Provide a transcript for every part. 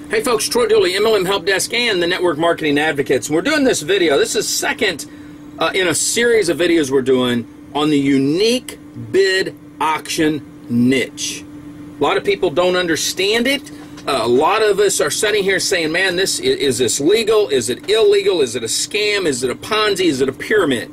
Hey folks, Troy Dooley, MLM Help Desk and the Network Marketing Advocates. We're doing this video. This is second in a series of videos we're doing on the unique bid auction niche. A lot of people don't understand it. A lot of us are sitting here saying, man, is this legal? Is it illegal? Is it a scam? Is it a Ponzi? Is it a pyramid?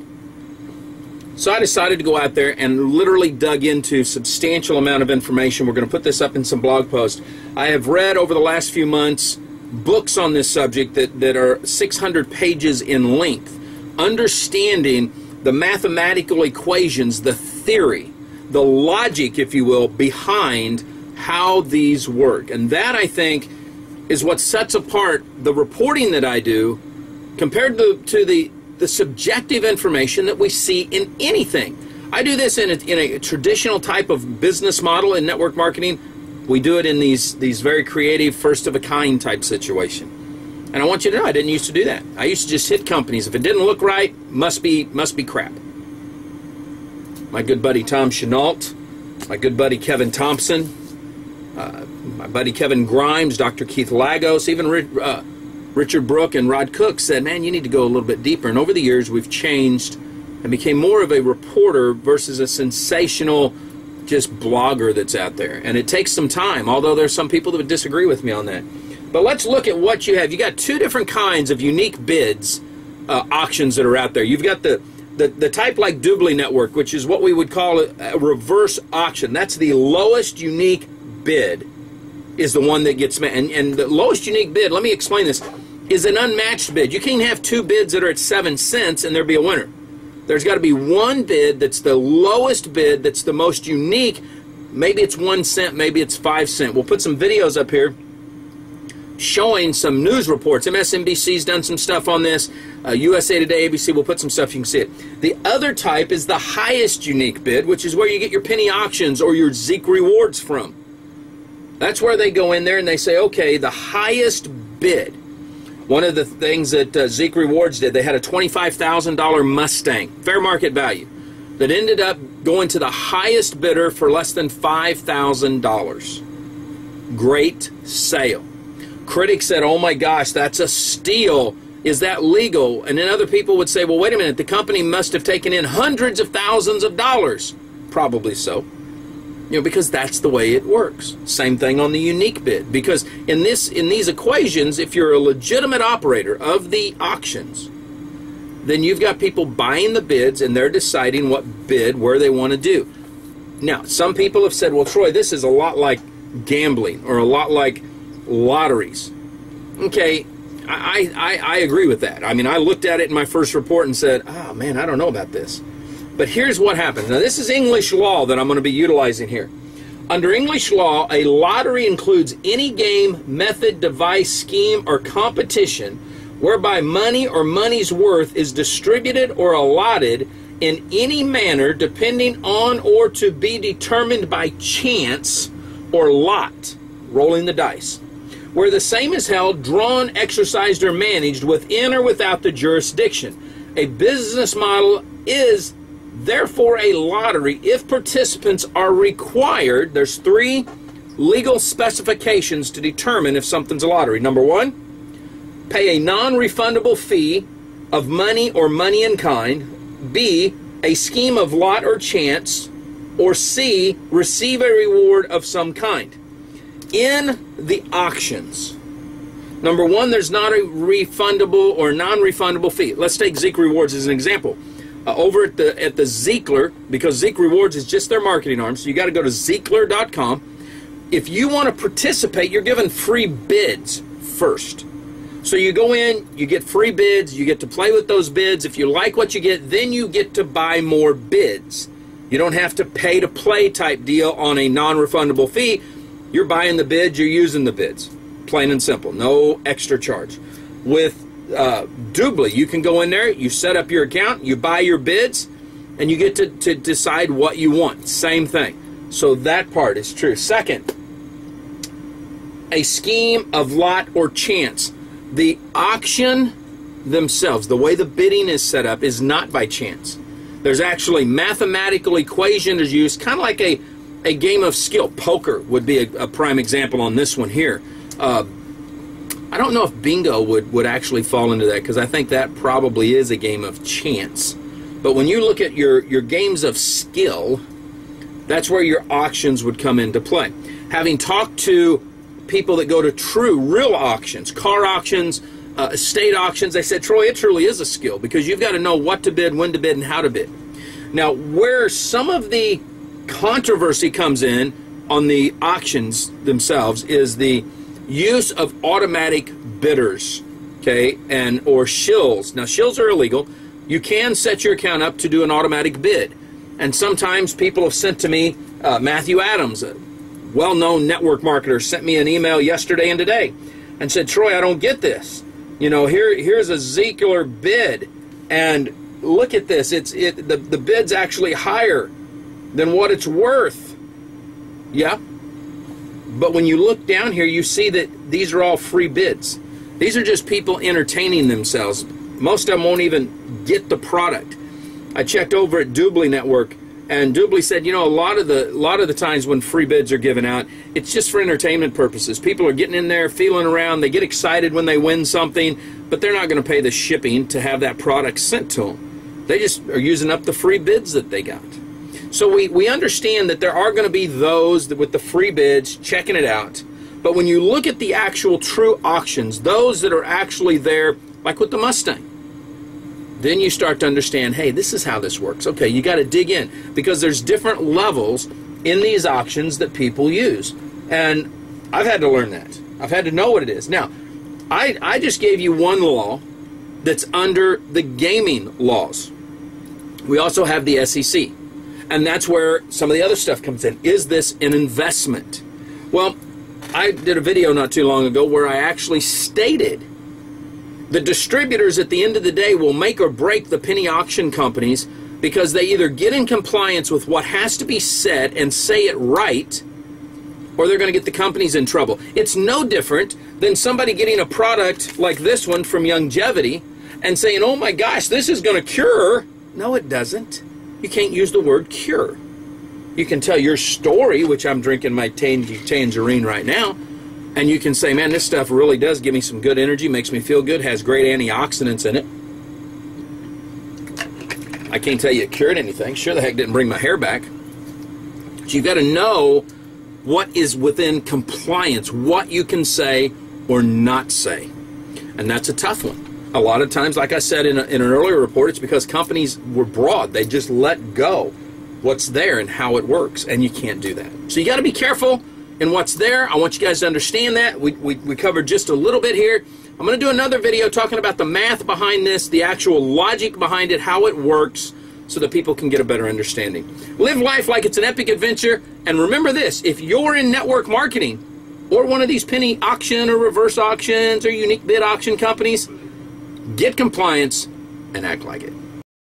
So I decided to go out there and literally dug into a substantial amount of information. We're going to put this up in some blog posts. I have read over the last few months books on this subject that are 600 pages in length, understanding the mathematical equations, the theory, the logic, if you will, behind how these work. And that, I think, is what sets apart the reporting that I do compared to the subjective information that we see in anything. I do this in a traditional type of business model in network marketing. We do it in these very creative, first-of-a-kind type situation. And I want you to know, I didn't used to do that. I used to just hit companies. If it didn't look right, must be crap. My good buddy Tom Chenault, my good buddy Kevin Thompson, my buddy Kevin Grimes, Dr. Keith Lagos, even Richard Brooke and Rod Cook said, man, you need to go a little bit deeper. And over the years, we've changed and became more of a reporter versus a sensational just blogger that's out there. And it takes some time, although there's some people that would disagree with me on that. But let's look at what you have. You got two different kinds of unique bids, auctions that are out there. You've got the type like Doobly Network, which is what we would call a reverse auction. That's the lowest unique bid is the one that gets met. And the lowest unique bid, let me explain this, is an unmatched bid. You can't have two bids that are at 7 cents and there be a winner. There's got to be one bid that's the lowest bid, that's the most unique. Maybe it's 1 cent, maybe it's 5 cents. We'll put some videos up here showing some news reports. MSNBC's done some stuff on this. USA Today, ABC, we'll put some stuff, you can see it. The other type is the highest unique bid, which is where you get your penny auctions or your Zeek rewards from. That's where they go in there and they say, okay, the highest bid. One of the things that Zeek Rewards did, they had a $25,000 Mustang, fair market value, that ended up going to the highest bidder for less than $5,000. Great sale. Critics said, oh my gosh, that's a steal. Is that legal? And then other people would say, well, wait a minute, the company must have taken in hundreds of thousands of dollars. Probably so. You know, because that's the way it works. Same thing on the unique bid. Because in these equations, if you're a legitimate operator of the auctions, then you've got people buying the bids and they're deciding what bid, where they want to do. Now, some people have said, well, Troy, this is a lot like gambling or a lot like lotteries. Okay, I agree with that. I mean, I looked at it in my first report and said, oh, man, I don't know about this. But here's what happens. Now, this is English law that I'm going to be utilizing here. Under English law, a lottery includes any game, method, device, scheme, or competition whereby money or money's worth is distributed or allotted in any manner depending on or to be determined by chance or lot, rolling the dice, where the same is held, drawn, exercised, or managed within or without the jurisdiction. A business model is therefore a lottery if participants are required. There's 3 legal specifications to determine if something's a lottery. Number 1, pay a non-refundable fee of money or money in kind. B, a scheme of lot or chance. Or C, receive a reward of some kind. In the auctions, number 1, there's not a refundable or non-refundable fee. Let's take Zeek Rewards as an example. Over at the Zeekler, because Zeek Rewards is just their marketing arm, so you got to go to Zeekler.com. If you want to participate, you're given free bids first. So you go in, you get free bids, you get to play with those bids. If you like what you get, then you get to buy more bids. You don't have to pay to play type deal on a non-refundable fee. You're buying the bids, you're using the bids. Plain and simple, no extra charge. With Doobly, you can go in there, you set up your account, you buy your bids, and you get to decide what you want. Same thing. So that part is true. Second, a scheme of lot or chance. The auction themselves, the way the bidding is set up, is not by chance. There's actually mathematical equation is used, kind of like a game of skill. Poker would be a prime example on this one here. I don't know if bingo would actually fall into that, because I think that probably is a game of chance. But when you look at your games of skill, that's where your auctions would come into play. Having talked to people that go to true, real auctions, car auctions, estate auctions, they said, Troy, it truly is a skill, because you've got to know what to bid, when to bid, and how to bid. Now, where some of the controversy comes in on the auctions themselves is the use of automatic bidders, okay, or shills. Now, shills are illegal. You can set your account up to do an automatic bid. And sometimes people have sent to me, Matthew Adams, a well-known network marketer, sent me an email yesterday and today and said, Troy, I don't get this. You know, here's a Ziegler bid, and look at this. The bid's actually higher than what it's worth. Yeah. But when you look down here, you see that these are all free bids. These are just people entertaining themselves. Most of them won't even get the product. I checked over at Doobly Network, and Doobly said, you know, a lot of the times when free bids are given out, it's just for entertainment purposes. People are getting in there, feeling around, they get excited when they win something, but they're not going to pay the shipping to have that product sent to them. They just are using up the free bids that they got. So we understand that there are going to be those that with the free bids checking it out. But when you look at the actual true auctions, those that are actually there, like with the Mustang, then you start to understand, hey, this is how this works. Okay, you got to dig in, because there's different levels in these auctions that people use. And I've had to learn that. I've had to know what it is. Now, I just gave you one law that's under the gaming laws. We also have the SEC. And that's where some of the other stuff comes in. Is this an investment? Well, I did a video not too long ago where I actually stated the distributors at the end of the day will make or break the penny auction companies, because they either get in compliance with what has to be said and say it right, or they're going to get the companies in trouble. It's no different than somebody getting a product like this one from Youngevity and saying, oh my gosh, this is going to cure. No, it doesn't. You can't use the word cure. You can tell your story, which I'm drinking my tangerine right now, and you can say, man, this stuff really does give me some good energy, makes me feel good, has great antioxidants in it. I can't tell you it cured anything. Sure the heck didn't bring my hair back. So you've got to know what is within compliance, what you can say or not say. And that's a tough one. A lot of times, like I said in an earlier report, it's because companies were broad. They just let go what's there and how it works, and you can't do that. So you got to be careful in what's there. I want you guys to understand that. We covered just a little bit here. I'm going to do another video talking about the math behind this, the actual logic behind it, how it works, so that people can get a better understanding. Live life like it's an epic adventure, and remember this, if you're in network marketing or one of these penny auction or reverse auctions or unique bid auction companies, get compliance and act like it.